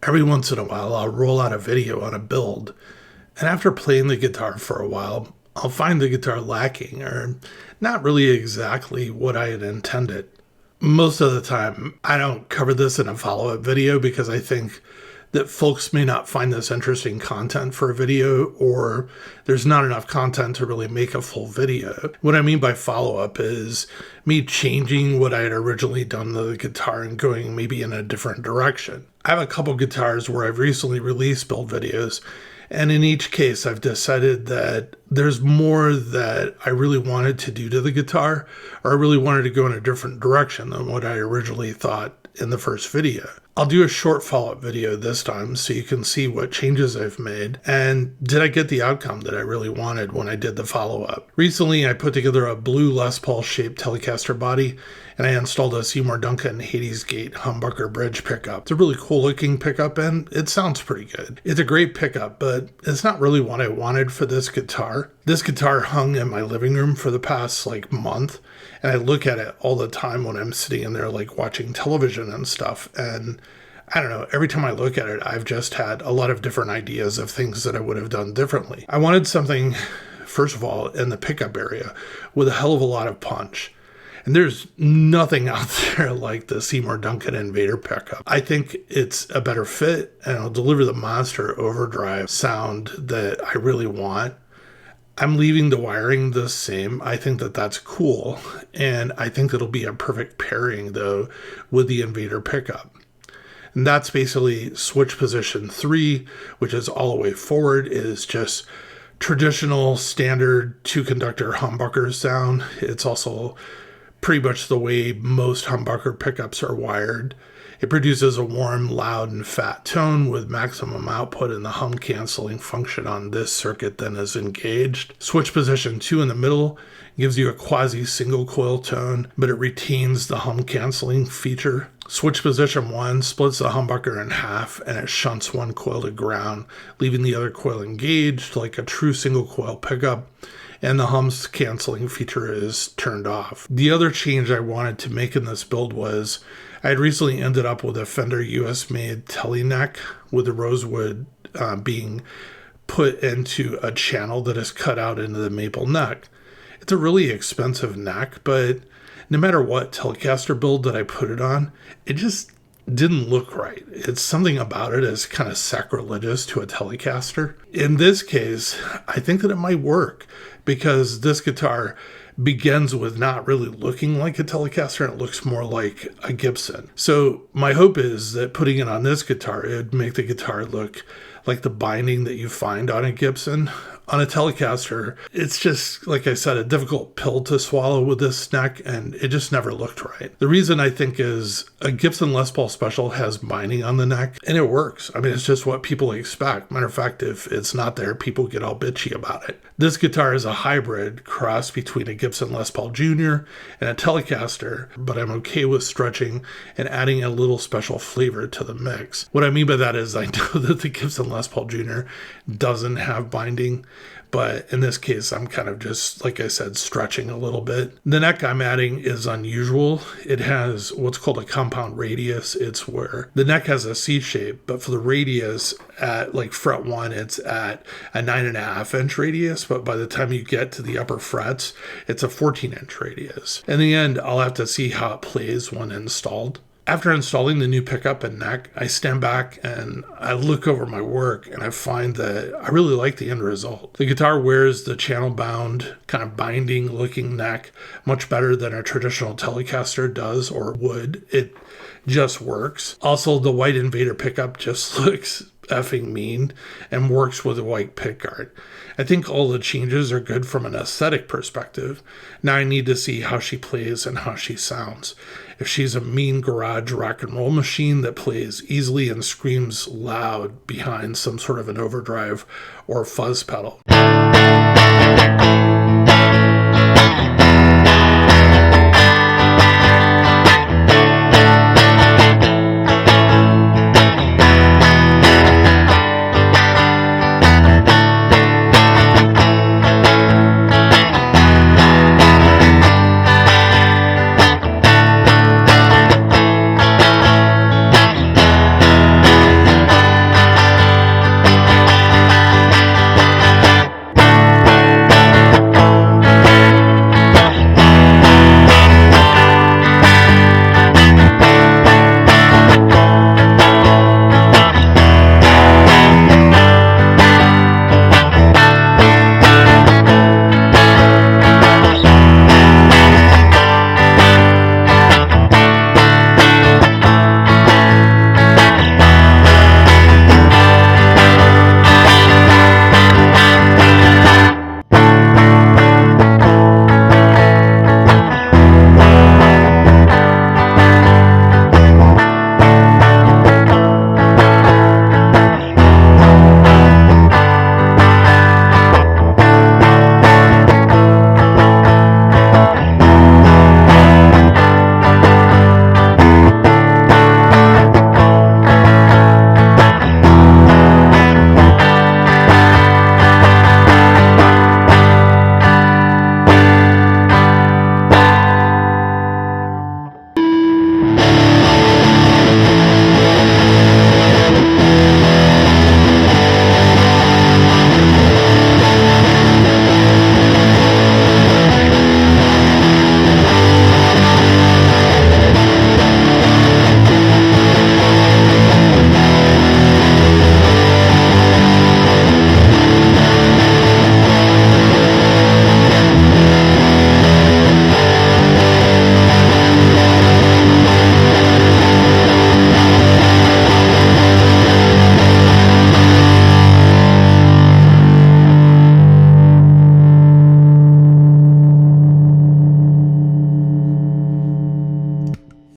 Every once in a while, I'll roll out a video on a build, and after playing the guitar for a while, I'll find the guitar lacking or not really exactly what I had intended. Most of the time, I don't cover this in a follow-up video because I think that folks may not find this interesting content for a video, or there's not enough content to really make a full video. What I mean by follow-up is me changing what I had originally done to the guitar and going maybe in a different direction. I have a couple guitars where I've recently released build videos, and in each case, I've decided that there's more that I really wanted to do to the guitar, or I really wanted to go in a different direction than what I originally thought in the first video. I'll do a short follow-up video this time so you can see what changes I've made and did I get the outcome that I really wanted when I did the follow-up. Recently, I put together a blue Les Paul shaped Telecaster body and I installed a Seymour Duncan Hades Gate humbucker bridge pickup. It's a really cool looking pickup and it sounds pretty good. It's a great pickup, but it's not really what I wanted for this guitar. This guitar hung in my living room for the past month, and I look at it all the time when I'm sitting in there watching television and stuff, and I don't know, every time I look at it, I've just had a lot of different ideas of things that I would have done differently. I wanted something, first of all, in the pickup area with a hell of a lot of punch. And there's nothing out there like the Seymour Duncan Invader Pickup. I think it's a better fit and it'll deliver the monster overdrive sound that I really want. I'm leaving the wiring the same. I think that that's cool. And I think that'll be a perfect pairing, though, with the Invader Pickup. And that's basically switch position 3, which is all the way forward, is just traditional standard 2-conductor humbucker sound. It's also pretty much the way most humbucker pickups are wired. It produces a warm, loud, and fat tone with maximum output, and the hum canceling function on this circuit then is engaged. Switch position 2 in the middle gives you a quasi single coil tone, but it retains the hum canceling feature. Switch position 1 splits the humbucker in half and it shunts one coil to ground, leaving the other coil engaged like a true single coil pickup, and the hums canceling feature is turned off. The other change I wanted to make in this build was I had recently ended up with a Fender US-made Tele neck with the rosewood being put into a channel that is cut out into the maple neck. It's a really expensive neck, but no matter what Telecaster build that I put it on, it just didn't look right. It's something about it is kind of sacrilegious to a Telecaster. In this case, I think that it might work because this guitar begins with not really looking like a Telecaster and it looks more like a Gibson. So my hope is that putting it on this guitar, it would make the guitar look like the binding that you find on a Gibson. On a Telecaster, it's just, like I said, a difficult pill to swallow with this neck, and it just never looked right. The reason I think is a Gibson Les Paul Special has binding on the neck, and it works. I mean, it's just what people expect. Matter of fact, if it's not there, people get all bitchy about it. This guitar is a hybrid cross between a Gibson Les Paul Jr. and a Telecaster, but I'm okay with stretching and adding a little special flavor to the mix. What I mean by that is I know that the Gibson Les Paul Jr. doesn't have binding, but in this case, I'm kind of just, like I said, stretching a little bit. The neck I'm adding is unusual. It has what's called a compound radius. It's where the neck has a C shape, but for the radius at fret 1, it's at a 9.5-inch radius, but by the time you get to the upper frets, it's a 14-inch radius. In the end, I'll have to see how it plays when installed. After installing the new pickup and neck, I stand back and I look over my work and I find that I really like the end result. The guitar wears the channel bound, kind of binding looking neck much better than a traditional Telecaster does or would. It just works. Also, the white Invader pickup just looks effing mean and works with a white pickguard. I think all the changes are good from an aesthetic perspective. Now I need to see how she plays and how she sounds. If she's a mean garage rock and roll machine that plays easily and screams loud behind some sort of an overdrive or fuzz pedal.